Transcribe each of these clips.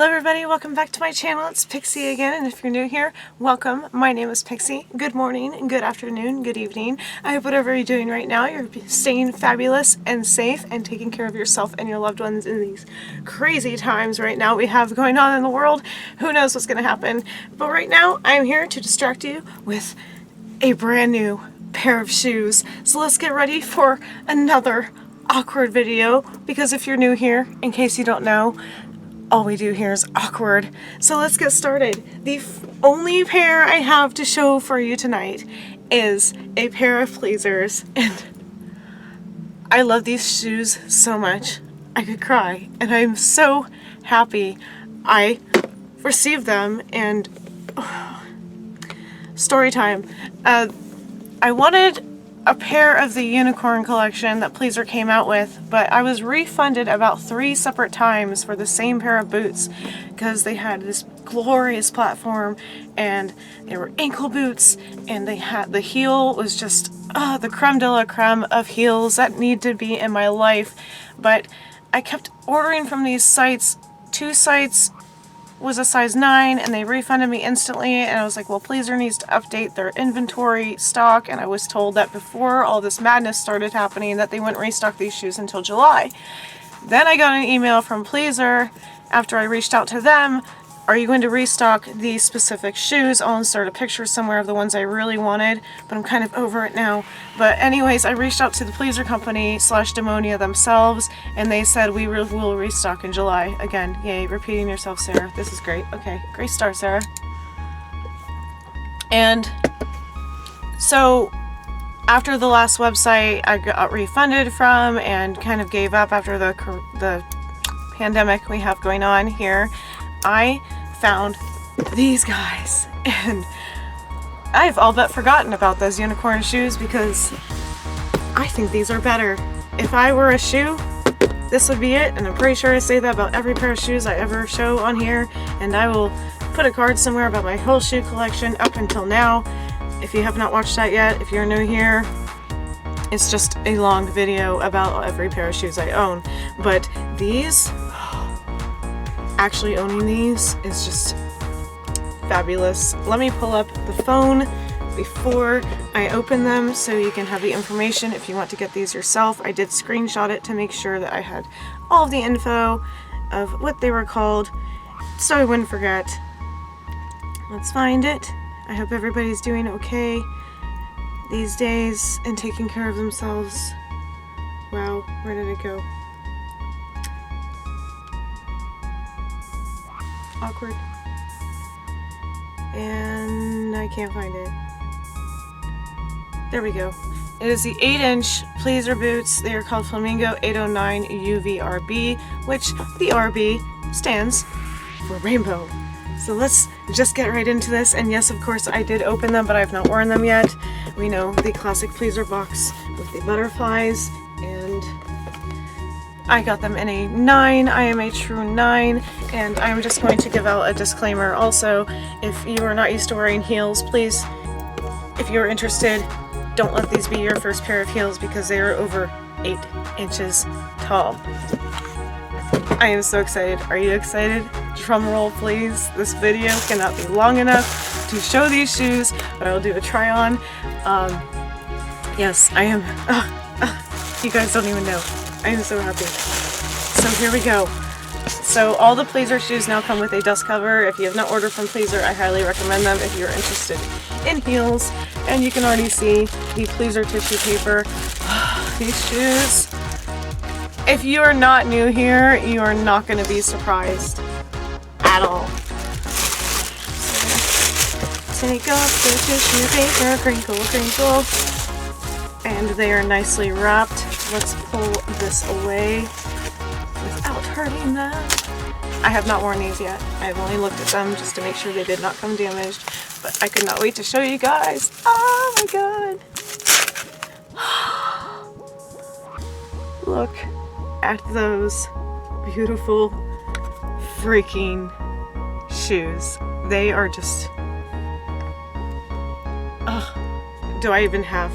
Hello everybody, welcome back to my channel. It's Pixie again, and if you're new here, welcome. My name is Pixie. Good morning, good afternoon, good evening. I hope whatever you're doing right now, you're staying fabulous and safe and taking care of yourself and your loved ones in these crazy times right now we have going on in the world. Who knows what's going to happen? But right now, I'm here to distract you with a brand new pair of shoes. So let's get ready for another awkward video, because if you're new here, in case you don't know, all we do here is awkward. So let's get started. The only pair I have to show for you tonight is a pair of pleasers, and I love these shoes so much I could cry, and I'm so happy I received them. And story time. I wanted a pair of the unicorn collection that Pleaser came out with, but I was refunded about 3 separate times for the same pair of boots because they had this glorious platform and they were ankle boots, and they had the heel was just the creme de la creme of heels that need to be in my life. But I kept ordering from these sites. 2 sites was a size 9 and they refunded me instantly, and I was like, well, Pleaser needs to update their inventory stock, and I was told that before all this madness started happening that they wouldn't restock these shoes until July. Then I got an email from Pleaser after I reached out to them, are you going to restock these specific shoes? I'll insert a picture somewhere of the ones I really wanted, but I'm kind of over it now. But anyways, I reached out to the Pleaser company / Demonia themselves, and they said we will restock in July. Again, yay, repeating yourself, Sarah. This is great. Okay, great start, Sarah. And so after the last website I got refunded from and kind of gave up after the pandemic we have going on here, I found these guys, and I've all but forgotten about those unicorn shoes because I think these are better. If I were a shoe, this would be it, and I'm pretty sure I say that about every pair of shoes I ever show on here, and I will put a card somewhere about my whole shoe collection up until now. If you have not watched that yet, if you're new here, it's just a long video about every pair of shoes I own. But these, actually owning these is just fabulous. Let me pull up the phone before I open them so you can have the information if you want to get these yourself. I did screenshot it to make sure that I had all of the info of what they were called so I wouldn't forget. Let's find it. I hope everybody's doing okay these days and taking care of themselves. Wow, where did it go? Awkward. And I can't find it. There we go. It is the 8-inch Pleaser boots. They are called Flamingo 809 UVRB, which the RB stands for rainbow. So let's just get right into this. And yes, of course, I did open them, but I've not worn them yet. We know the classic Pleaser box with the butterflies, and I got them in a 9. I am a true 9, and I'm just going to give out a disclaimer also. If you are not used to wearing heels, please, if you're interested, don't let these be your first pair of heels because they are over 8 inches tall. I am so excited. Are you excited? Drum roll, please. This video cannot be long enough to show these shoes, but I will do a try on. Yes, I am. You guys don't even know. I am so happy. So here we go. So all the Pleaser shoes now come with a dust cover. If you have not ordered from Pleaser, I highly recommend them if you're interested in heels. And you can already see the Pleaser tissue paper. These shoes. If you are not new here, you are not going to be surprised at all. So, take off the tissue paper, crinkle, crinkle. And they are nicely wrapped. Let's pull this away without hurting them. I have not worn these yet. I've only looked at them just to make sure they did not come damaged, but I could not wait to show you guys. Oh my god. Look at those beautiful freaking shoes. They are just... do I even have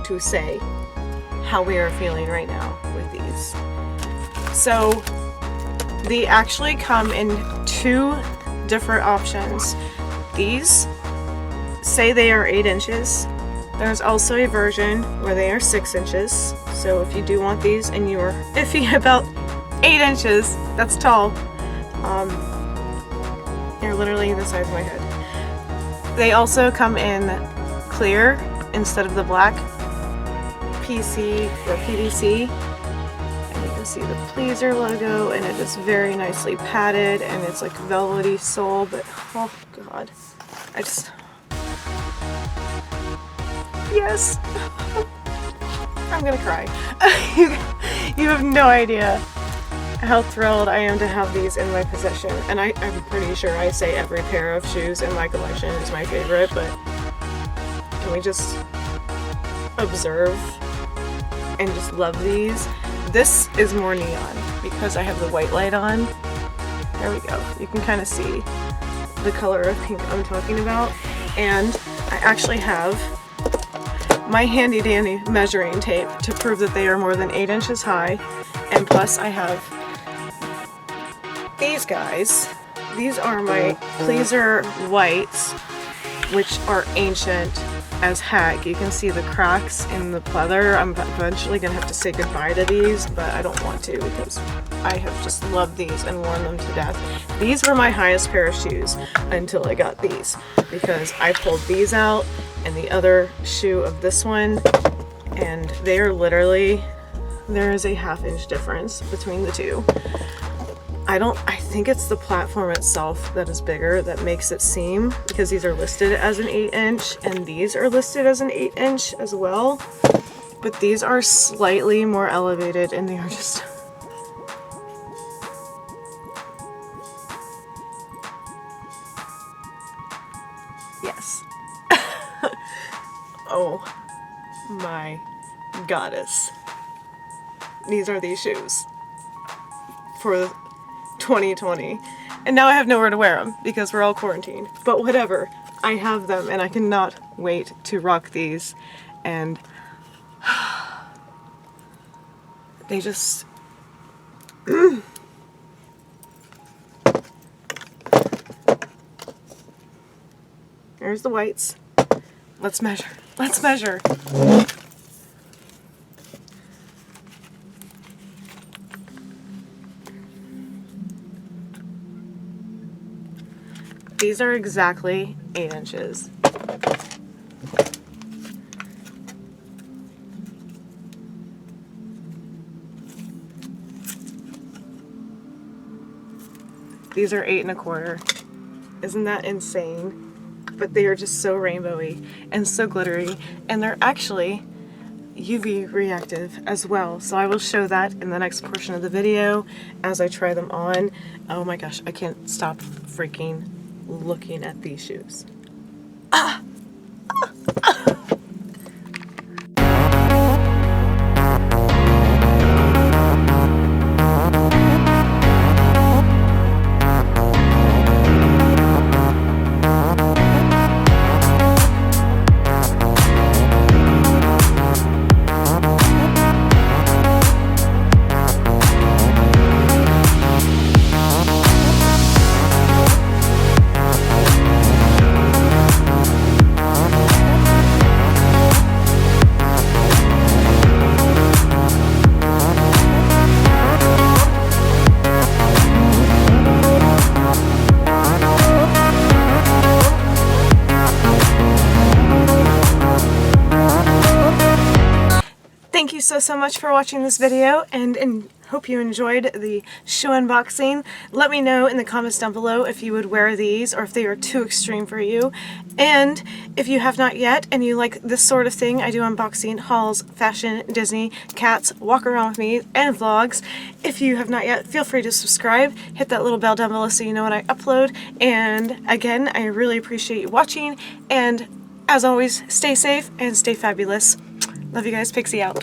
to say how we are feeling right now with these? So They actually come in 2 different options. These say they are 8 inches. There's also a version where they are 6 inches. So if you do want these and you are iffy about 8 inches, that's tall. You're literally the size of my head. They also come in clear instead of the black PC or PVC. And you can see the pleaser logo, and it is very nicely padded, and it's like velvety sole, but oh god. Yes! I'm gonna cry. You have no idea how thrilled I am to have these in my possession. And I'm pretty sure I say every pair of shoes in my collection is my favorite, but can we just observe and just love these? This is more neon because I have the white light on. There we go. You can kind of see the color of pink I'm talking about. And I actually have my handy dandy measuring tape to prove that they are more than 8 inches high. And plus I have these guys. These are my pleaser whites, which are ancient as heck. You can see the cracks in the pleather. I'm eventually gonna have to say goodbye to these, but I don't want to because I have just loved these and worn them to death. These were my highest pair of shoes until I got these, because I pulled these out and the other shoe of this one, and they are literally, there is a ½ inch difference between the two. I think it's the platform itself that is bigger that makes it seem, because these are listed as an 8 inch and these are listed as an 8 inch as well, but these are slightly more elevated and they are just yes. Oh my goddess, these are these shoes for 2020, and now I have nowhere to wear them because we're all quarantined, but whatever, I have them and I cannot wait to rock these. And they just there's the whites. Let's measure. These are exactly 8 inches. These are 8 1/4. Isn't that insane? But they are just so rainbowy and so glittery, and they're actually UV reactive as well. So I will show that in the next portion of the video as I try them on. Oh my gosh, I can't stop freaking looking at these shoes. Thank you so much for watching this video, and hope you enjoyed the shoe unboxing. Let me know in the comments down below if you would wear these or if they are too extreme for you. And if you have not yet and you like this sort of thing, I do unboxing, hauls, fashion, Disney, cats, walk around with me, and vlogs. If you have not yet, feel free to subscribe, hit that little bell down below so you know when I upload. And again, I really appreciate you watching, and as always, stay safe and stay fabulous. Love you guys. Pixi out.